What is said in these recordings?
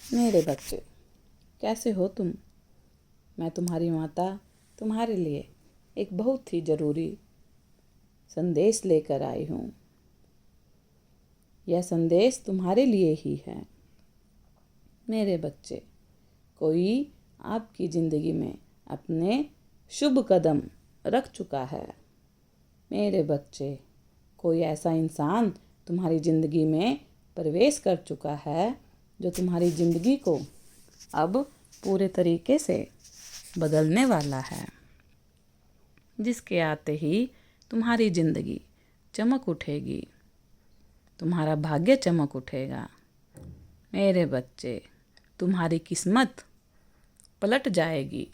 मेरे बच्चे, कैसे हो तुम? मैं तुम्हारी माता तुम्हारे लिए एक बहुत ही ज़रूरी संदेश लेकर आई हूँ। यह संदेश तुम्हारे लिए ही है। मेरे बच्चे, कोई आपकी ज़िंदगी में अपने शुभ कदम रख चुका है। मेरे बच्चे, कोई ऐसा इंसान तुम्हारी ज़िंदगी में प्रवेश कर चुका है जो तुम्हारी ज़िंदगी को अब पूरे तरीके से बदलने वाला है, जिसके आते ही तुम्हारी ज़िंदगी चमक उठेगी, तुम्हारा भाग्य चमक उठेगा। मेरे बच्चे, तुम्हारी किस्मत पलट जाएगी।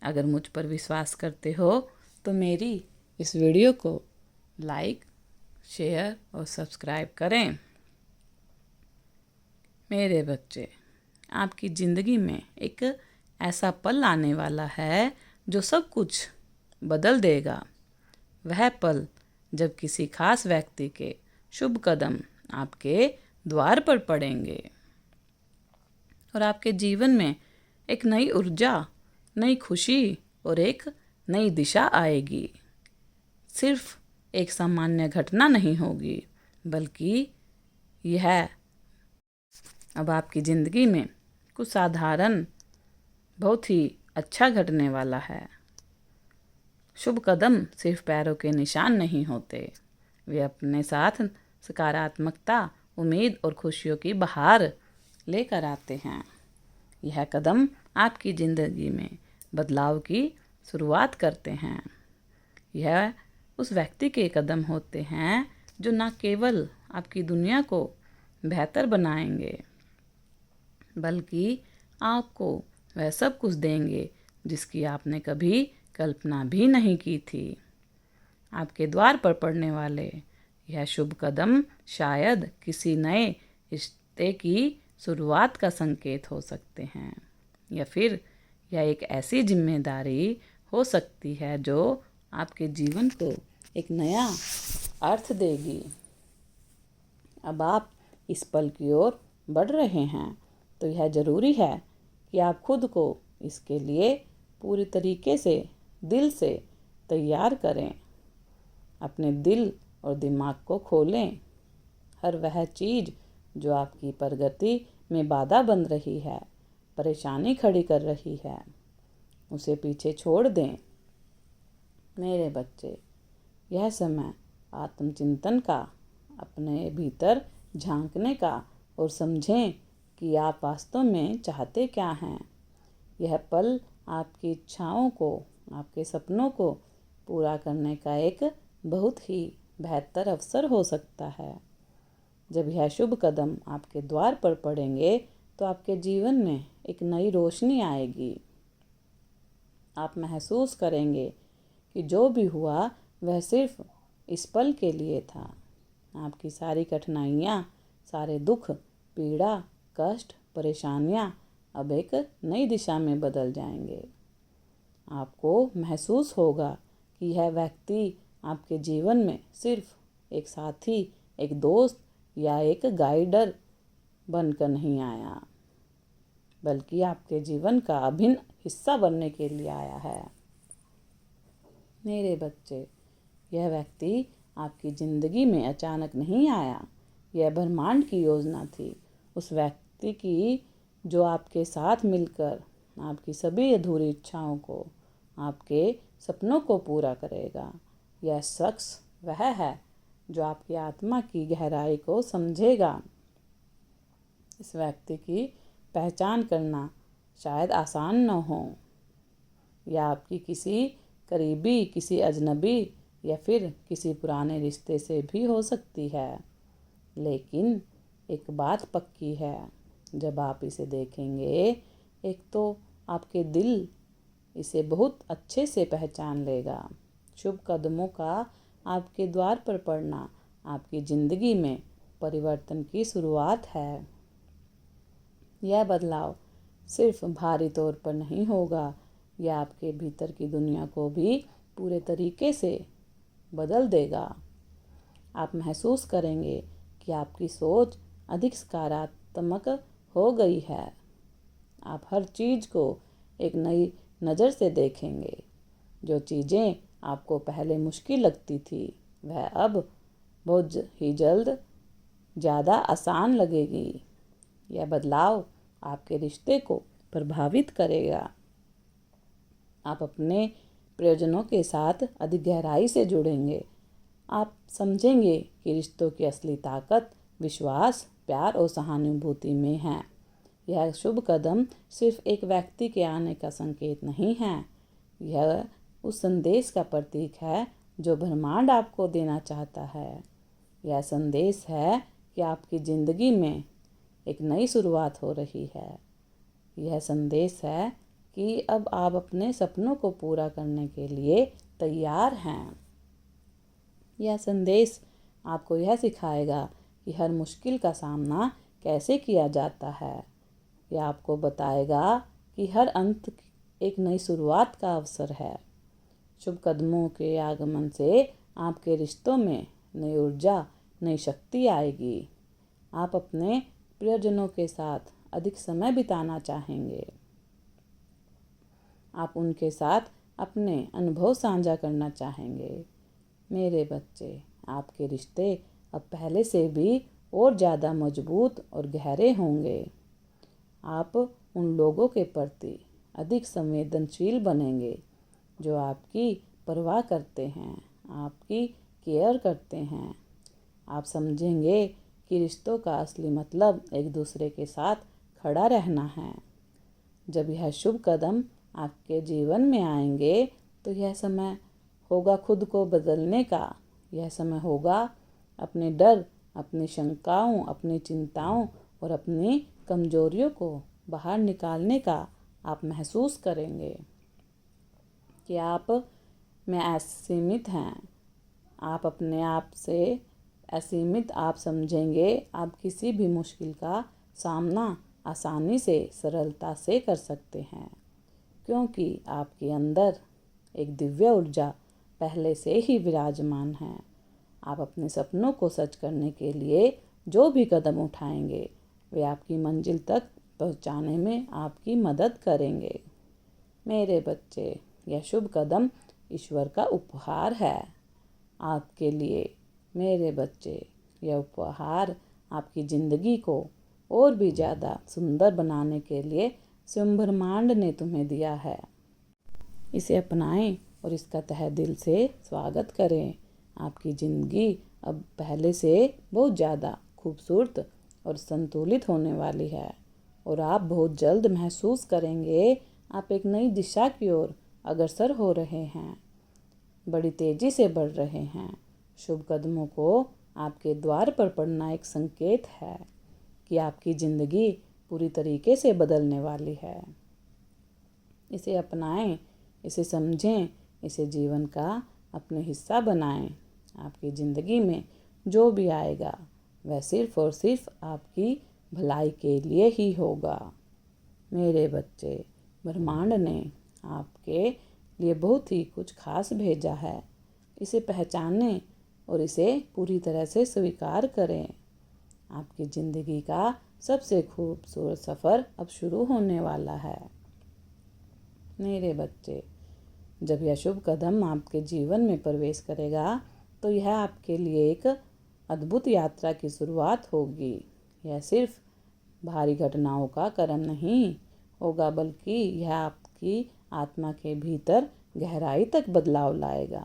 अगर मुझ पर विश्वास करते हो तो मेरी इस वीडियो को लाइक, शेयर और सब्सक्राइब करें। मेरे बच्चे, आपकी ज़िंदगी में एक ऐसा पल आने वाला है जो सब कुछ बदल देगा। वह पल जब किसी खास व्यक्ति के शुभ कदम आपके द्वार पर पड़ेंगे और आपके जीवन में एक नई ऊर्जा, नई खुशी और एक नई दिशा आएगी। सिर्फ एक सामान्य घटना नहीं होगी, बल्कि यह अब आपकी ज़िंदगी में कुछ साधारण, बहुत ही अच्छा घटने वाला है। शुभ कदम सिर्फ पैरों के निशान नहीं होते, वे अपने साथ सकारात्मकता, उम्मीद और खुशियों की बहार लेकर आते हैं। यह कदम आपकी ज़िंदगी में बदलाव की शुरुआत करते हैं। यह उस व्यक्ति के कदम होते हैं जो न केवल आपकी दुनिया को बेहतर बनाएंगे, बल्कि आपको वह सब कुछ देंगे जिसकी आपने कभी कल्पना भी नहीं की थी। आपके द्वार पर पड़ने वाले यह शुभ कदम शायद किसी नए रिश्ते की शुरुआत का संकेत हो सकते हैं, या फिर यह एक ऐसी जिम्मेदारी हो सकती है जो आपके जीवन को एक नया अर्थ देगी। अब आप इस पल की ओर बढ़ रहे हैं, तो यह ज़रूरी है कि आप खुद को इसके लिए पूरी तरीके से दिल से तैयार करें। अपने दिल और दिमाग को खोलें। हर वह चीज़ जो आपकी प्रगति में बाधा बन रही है, परेशानी खड़ी कर रही है, उसे पीछे छोड़ दें। मेरे बच्चे, यह समय आत्मचिंतन का, अपने भीतर झांकने का और समझें कि आप वास्तव में चाहते क्या हैं। यह पल आपकी इच्छाओं को, आपके सपनों को पूरा करने का एक बहुत ही बेहतर अवसर हो सकता है। जब यह शुभ कदम आपके द्वार पर पड़ेंगे तो आपके जीवन में एक नई रोशनी आएगी। आप महसूस करेंगे कि जो भी हुआ वह सिर्फ इस पल के लिए था। आपकी सारी कठिनाइयाँ, सारे दुख, पीड़ा, कष्ट, परेशानियाँ अब एक नई दिशा में बदल जाएंगे। आपको महसूस होगा कि यह व्यक्ति आपके जीवन में सिर्फ एक साथी, एक दोस्त या एक गाइडर बनकर नहीं आया, बल्कि आपके जीवन का अभिन्न हिस्सा बनने के लिए आया है। मेरे बच्चे, यह व्यक्ति आपकी ज़िंदगी में अचानक नहीं आया। यह ब्रह्मांड की योजना थी, उस व्यक्ति की जो आपके साथ मिलकर आपकी सभी अधूरी इच्छाओं को, आपके सपनों को पूरा करेगा। यह शख्स वह है जो आपकी आत्मा की गहराई को समझेगा। इस व्यक्ति की पहचान करना शायद आसान न हो, या आपकी किसी करीबी, किसी अजनबी या फिर किसी पुराने रिश्ते से भी हो सकती है। लेकिन एक बात पक्की है, जब आप इसे देखेंगे, एक तो आपके दिल इसे बहुत अच्छे से पहचान लेगा। शुभ कदमों का आपके द्वार पर पड़ना आपकी ज़िंदगी में परिवर्तन की शुरुआत है। यह बदलाव सिर्फ बाहरी तौर पर नहीं होगा, यह आपके भीतर की दुनिया को भी पूरे तरीके से बदल देगा। आप महसूस करेंगे कि आपकी सोच अधिक सकारात्मक हो गई है। आप हर चीज़ को एक नई नज़र से देखेंगे। जो चीज़ें आपको पहले मुश्किल लगती थी वह अब बहुत ही जल्द ज़्यादा आसान लगेगी। यह बदलाव आपके रिश्ते को प्रभावित करेगा। आप अपने प्रियजनों के साथ अधिक गहराई से जुड़ेंगे। आप समझेंगे कि रिश्तों की असली ताकत विश्वास, प्यार और सहानुभूति में है। यह शुभ कदम सिर्फ एक व्यक्ति के आने का संकेत नहीं है, यह उस संदेश का प्रतीक है जो ब्रह्मांड आपको देना चाहता है। यह संदेश है कि आपकी ज़िंदगी में एक नई शुरुआत हो रही है। यह संदेश है कि अब आप अपने सपनों को पूरा करने के लिए तैयार हैं। यह संदेश आपको यह सिखाएगा कि हर मुश्किल का सामना कैसे किया जाता है। यह आपको बताएगा कि हर अंत एक नई शुरुआत का अवसर है। शुभ कदमों के आगमन से आपके रिश्तों में नई ऊर्जा, नई शक्ति आएगी। आप अपने प्रियजनों के साथ अधिक समय बिताना चाहेंगे। आप उनके साथ अपने अनुभव साझा करना चाहेंगे। मेरे बच्चे, आपके रिश्ते अब पहले से भी और ज़्यादा मजबूत और गहरे होंगे। आप उन लोगों के प्रति अधिक संवेदनशील बनेंगे जो आपकी परवाह करते हैं, आपकी केयर करते हैं। आप समझेंगे कि रिश्तों का असली मतलब एक दूसरे के साथ खड़ा रहना है। जब यह शुभ कदम आपके जीवन में आएंगे तो यह समय होगा खुद को बदलने का। यह समय होगा अपने डर, अपनी शंकाओं, अपनी चिंताओं और अपनी कमजोरियों को बाहर निकालने का आप महसूस करेंगे कि आप में असीमित हैं। आप अपने आप से असीमित आप समझेंगे। आप किसी भी मुश्किल का सामना आसानी से, सरलता से कर सकते हैं, क्योंकि आपके अंदर एक दिव्य ऊर्जा पहले से ही विराजमान है। आप अपने सपनों को सच करने के लिए जो भी कदम उठाएंगे वे आपकी मंजिल तक पहुंचाने में आपकी मदद करेंगे। मेरे बच्चे, यह शुभ कदम ईश्वर का उपहार है आपके लिए। मेरे बच्चे, यह उपहार आपकी ज़िंदगी को और भी ज़्यादा सुंदर बनाने के लिए स्वयं ब्रह्मांड ने तुम्हें दिया है। इसे अपनाएं और इसका तहे दिल से स्वागत करें। आपकी ज़िंदगी अब पहले से बहुत ज़्यादा खूबसूरत और संतुलित होने वाली है और आप बहुत जल्द महसूस करेंगे आप एक नई दिशा की ओर अग्रसर हो रहे हैं, बड़ी तेज़ी से बढ़ रहे हैं। शुभ कदमों को आपके द्वार पर पड़ना एक संकेत है कि आपकी ज़िंदगी पूरी तरीके से बदलने वाली है। इसे अपनाएं, इसे समझें, इसे जीवन का अपने हिस्सा बनाएं। आपकी ज़िंदगी में जो भी आएगा वह सिर्फ़ और सिर्फ आपकी भलाई के लिए ही होगा। मेरे बच्चे, ब्रह्मांड ने आपके लिए बहुत ही कुछ खास भेजा है। इसे पहचानें और इसे पूरी तरह से स्वीकार करें। आपकी ज़िंदगी का सबसे खूबसूरत सफ़र अब शुरू होने वाला है। मेरे बच्चे, जब यह शुभ कदम आपके जीवन में प्रवेश करेगा तो यह आपके लिए एक अद्भुत यात्रा की शुरुआत होगी। यह सिर्फ भारी घटनाओं का क्रम नहीं होगा, बल्कि यह आपकी आत्मा के भीतर गहराई तक बदलाव लाएगा।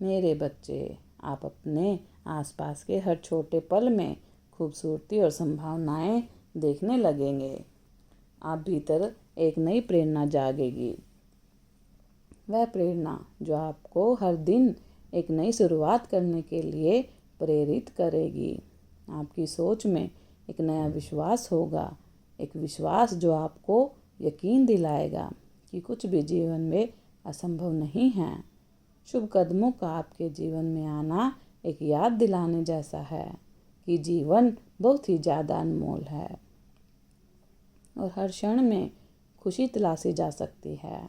मेरे बच्चे, आप अपने आसपास के हर छोटे पल में खूबसूरती और संभावनाएं देखने लगेंगे। आप भीतर एक नई प्रेरणा जागेगी, वह प्रेरणा जो आपको हर दिन एक नई शुरुआत करने के लिए प्रेरित करेगी। आपकी सोच में एक नया विश्वास होगा, एक विश्वास जो आपको यकीन दिलाएगा कि कुछ भी जीवन में असंभव नहीं है। शुभ कदमों का आपके जीवन में आना एक याद दिलाने जैसा है कि जीवन बहुत ही ज़्यादा अनमोल है और हर क्षण में खुशी तलाशी जा सकती है।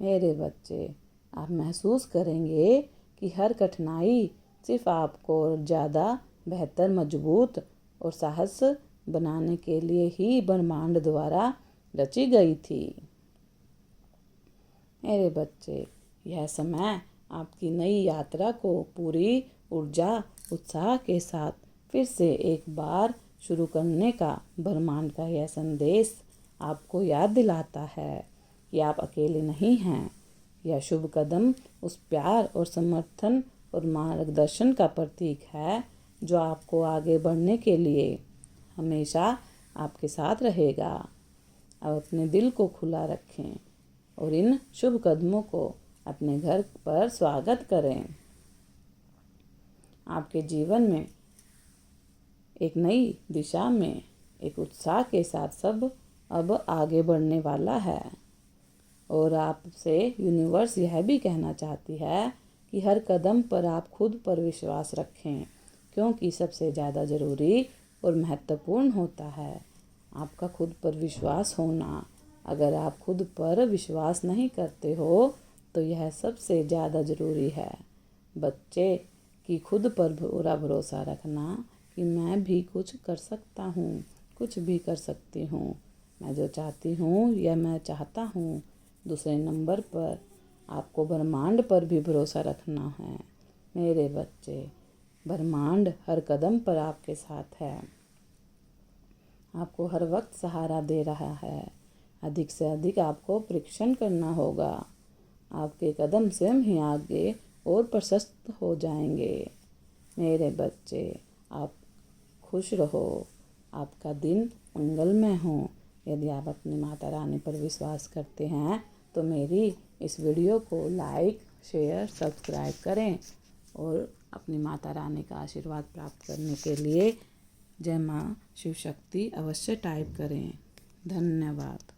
मेरे बच्चे, आप महसूस करेंगे कि हर कठिनाई सिर्फ आपको ज़्यादा बेहतर, मजबूत और साहस बनाने के लिए ही ब्रह्मांड द्वारा रची गई थी। मेरे बच्चे, यह समय आपकी नई यात्रा को पूरी ऊर्जा उत्साह के साथ फिर से एक बार शुरू करने का ब्रह्मांड का यह संदेश आपको याद दिलाता है कि आप अकेले नहीं हैं। यह शुभ कदम उस प्यार और समर्थन और मार्गदर्शन का प्रतीक है जो आपको आगे बढ़ने के लिए हमेशा आपके साथ रहेगा। अब अपने दिल को खुला रखें और इन शुभ कदमों को अपने घर पर स्वागत करें। आपके जीवन में एक नई दिशा में एक उत्साह के साथ सब अब आगे बढ़ने वाला है। और आपसे यूनिवर्स यह भी कहना चाहती है कि हर कदम पर आप खुद पर विश्वास रखें, क्योंकि सबसे ज़्यादा ज़रूरी और महत्वपूर्ण होता है आपका खुद पर विश्वास होना। अगर आप खुद पर विश्वास नहीं करते हो तो यह सबसे ज़्यादा ज़रूरी है बच्चे कि खुद पर पूरा भरोसा रखना कि मैं भी कुछ कर सकता हूँ, कुछ भी कर सकती हूँ। मैं जो चाहती हूँ या मैं चाहता हूँ। दूसरे नंबर पर आपको ब्रह्मांड पर भी भरोसा रखना है। मेरे बच्चे, ब्रह्मांड हर कदम पर आपके साथ है, आपको हर वक्त सहारा दे रहा है। अधिक से अधिक आपको परीक्षण करना होगा। आपके कदम स्वयं ही आगे और प्रशस्त हो जाएंगे। मेरे बच्चे, आप खुश रहो, आपका दिन मंगलमय हो। यदि आप अपनी माता रानी पर विश्वास करते हैं तो मेरी इस वीडियो को लाइक, शेयर, सब्सक्राइब करें और अपनी माता रानी का आशीर्वाद प्राप्त करने के लिए जय माँ शिव शक्ति अवश्य टाइप करें। धन्यवाद।